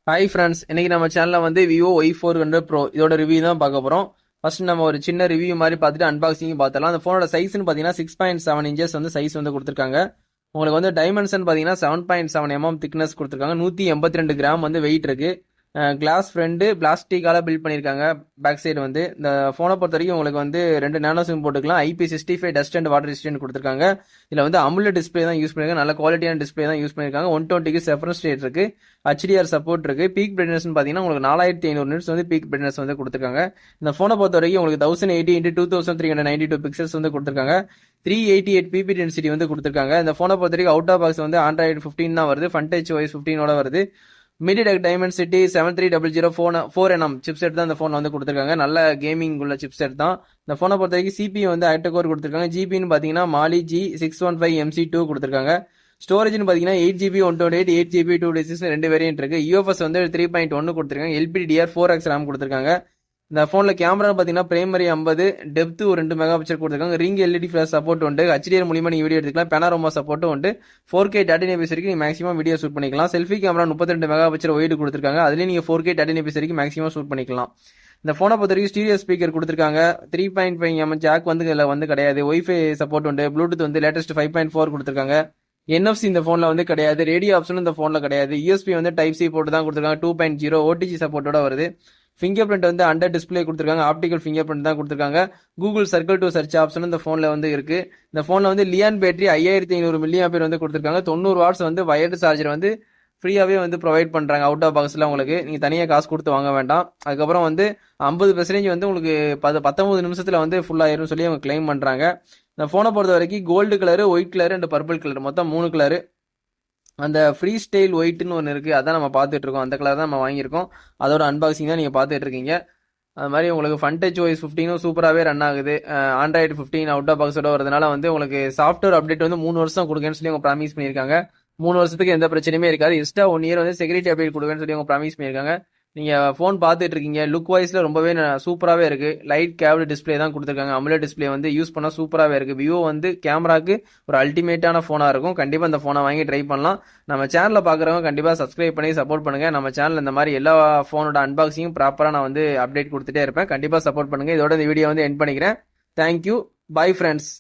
Hi friends, இன்னைக்கு நம்ம சேனல்ல வந்து விவோ Y400 ப்ரோ இதோட ரிவ்யூ தான் பார்க்க போறோம். ஃபர்ஸ்ட் நம்ம ஒரு சின்ன ரிவ்யூ மாதிரி பார்த்துட்டு அன்பாக்சிங் பார்த்தலாம். அந்த ஃபோனோட சைஸ்னு பார்த்தீங்கன்னா 6.7 இன்ச்சஸ் வந்து சைஸ் வந்து கொடுத்துருக்காங்க. உங்களுக்கு வந்து டைமென்ஷன் பார்த்தீங்கன்னா 7.7 mm திக்னஸ் கொடுத்துருக்காங்க. 182 கிராம் வந்து வெயிட் இருக்கு. கிளாஸ் ஃப்ரண்ட் பிளாஸ்டிக்கால பில்ட் பண்ணியிருக்காங்க. பேக் சைடு வந்து இந்த ஃபோனை பொறுத்த வரைக்கும் உங்களுக்கு வந்து 2 நேனோ சிம் போட்டுக்கலாம். IP65 dust and water resistant கொடுத்துருக்காங்க. இதில் வந்து அமுலட் டிஸ்பிளே தான் யூஸ் பண்ணிருக்காங்க. நல்ல குவாலிட்டியான டிஸ்பிளே தான் யூஸ் பண்ணிருக்காங்க. 120 ரெஃபரன்ஸ் ரேட் இருக்கு. HDR சப்போர்ட் இருக்கு. பீக் பிரைட்னஸ் பார்த்தீங்கன்னா உங்களுக்கு 4500 நிட்ஸ் வந்து பீக் பிரைட்னஸ் வந்து கொடுத்துருக்காங்க. இந்த ஃபோனை பொறுத்த வரைக்கும் உங்களுக்கு 1080 x 2392 பிக்சல்ஸ் வந்து கொடுத்துருக்காங்க. 388 PP டென்சிட்டி வந்து கொடுத்துருக்காங்க. இந்த ஃபோனை பொறுத்த வரைக்கும் அவுட் ஆஃப் பாக்ஸ் வந்து Android 15 தான் வருது. ஃப்ரண்ட் டச் OS 15 வருது. MediaTek Dimensity 7300 4nm சிப்செட் தான் இந்த ஃபோன் வந்து கொடுத்துருக்காங்க. நல்ல கேமிங் உள்ள சிப்செட் தான். இந்த ஃபோனை பொறுத்த வரைக்கும் CPU வந்து ஆக்டோகோர் கொடுத்துருக்காங்க. ஜிபின்னு பார்த்தீங்கன்னா மாலி G615MC2 கொடுத்துருக்காங்க. ஸ்டோரேஜ்னு பார்த்தீங்கன்னா 8GB 128 8GB 256 ரெண்டு வேரியன்ட் இருக்கு. UFS வந்து 3.1 கொடுத்துருக்காங்க. LPDDR 4x RAM கொடுத்துருக்காங்க. இந்த ஃபோனில் கேமரா பார்த்தீங்கன்னா பிரைமரி 50 டெப்த் ஒரு 2 மெகா பிக்சல் கொடுத்துருக்காங்க. ரிங் LED ஃபிளாஷ் சப்போர்ட் உண்டு. HDR மூலியமா நீங்க வீடியோ எடுத்துக்கலாம். பேனாரோமா சப்போர்ட்டும் உண்டு. 4K 30fps வரைக்கும் நீங்க மேக்ஸிமம் வீடியோ ஷூட் பண்ணிக்கலாம். Selfie camera 32 mega pixel white கொடுத்துருக்காங்க. அதுலேயும் நீங்க 4K 30fps வரைக்கும் மேக்ஸிமம் ஷூட் பண்ணிக்கலாம். இந்த ஃபோனை பொறுத்த வரைக்கும் ஸ்டீரியோ ஸ்பீக்கர் கொடுத்துருக்காங்க. 3.5 mm ஜாக் வந்து இதில் வந்து கிடையாது. ஒய்ஃபை சப்போர்ட் உண்டு. ப்ளூடூத் வந்து லேட்டஸ்ட் 5.4 கொடுத்துருக்காங்க. NFC இந்த ஃபோனில் வந்து கிடையாது. ரேடியோ ஆப்ஷனும் இந்த ஃபோனில் கிடையாது. USB வந்து Type C போட்டு தான் கொடுத்துருக்காங்க. 2.0 OTG சப்போர்ட்டோட வருது. ஃபிங்கர் பிரிண்ட் வந்து அண்டர் டிஸ்பிளே கொடுத்துருக்காங்க. ஆப்டிகல் ஃபிங்கர் பிரிண்ட் தான் கொடுத்துருக்காங்க. Google circle to search option இந்த ஃபோனில் வந்து இருக்கு. இந்த ஃபோனில் வந்து லியான் பேட்டரி 5500 mAh வந்து கொடுத்துருக்காங்க. 90 வாட்ஸ் வந்து வயர்டு சார்ஜர் வந்து ஃப்ரீயாகவே வந்து ப்ரொவைட் பண்ணுறாங்க. அவுட் ஆஃப் பாக்ஸில் உங்களுக்கு நீங்கள் தனியாக காசு கொடுத்து வாங்க வேண்டாம். அதுக்கப்புறம் வந்து 50% வந்து உங்களுக்கு 19 நிமிஷத்தில் வந்து ஃபுல்லாகிரும் சொல்லி அவங்க கிளைம் பண்ணுறாங்க. இந்த ஃபோனை பொறுத்த வரைக்கும் gold colour, white colour and purple colour மொத்தம் 3 கலரு. அந்த ஃப்ரீ ஸ்டைல் ஒயிட்னு ஒன்று இருக்குது, அதான் நம்ம பார்த்துட்டு இருக்கோம். அந்த கலர் தான் நம்ம வாங்கியிருக்கோம். அதோட அன்பாக்சிங் தான் நீங்கள் பார்த்துட்டு இருக்கீங்க. அது மாதிரி உங்களுக்கு ஃப்ரண்ட் டச் OS 15 சூப்பராகவே ரன் ஆகுது. Android 15 அவுட் ஆஃப் பாக்ஸோட வரதுனால வந்து உங்களுக்கு சாஃப்ட்வேர் அப்டேட் வந்து 3 வருஷம் கொடுக்குன்னு சொல்லி அவங்க ப்ராமிஸ் பண்ணியிருக்காங்க. 3 வருஷத்துக்கு எந்த பிரச்சனையுமே இருக்காது. எக்ஸ்ட்ரா 1 இயர் வந்து செக்யூரிட்டி அப்டேட் கொடுக்குன்னு சொல்லி அவங்க ப்ராமிஸ் பண்ணியிருக்காங்க. நீங்கள் ஃபோன் பார்த்துட்டு இருக்கீங்க. லுக் வைஸில் ரொம்பவே சூப்பராகவே இருக்குது. லைட் கேவ்டு டிஸ்பிளே தான் கொடுத்துருக்காங்க. அமுலட் டிஸ்பிளே வந்து யூஸ் பண்ணால் சூப்பராகவே இருக்குது. விவோ வந்து கேமராக்கு ஒரு அல்டிமேட்டான ஃபோனாக இருக்கும். கண்டிப்பாக இந்த ஃபோனை வாங்கி ட்ரை பண்ணலாம். நம்ம சேனலில் பார்க்குறவங்க கண்டிப்பாக சப்ஸ்கிரைப் பண்ணி சப்போர்ட் பண்ணுங்கள். நம்ம சேனல் இந்த மாதிரி எல்லா ஃபோனோட அன்பாக்சிங்கும் ப்ராப்பராக நான் வந்து அப்டேட் கொடுத்துட்டே இருப்பேன். கண்டிப்பாக சப்போர்ட் பண்ணுங்கள். இதோட இந்த வீடியோ வந்து எண்ட் பண்ணிக்கிறேன். தேங்க்யூ. Bye friends.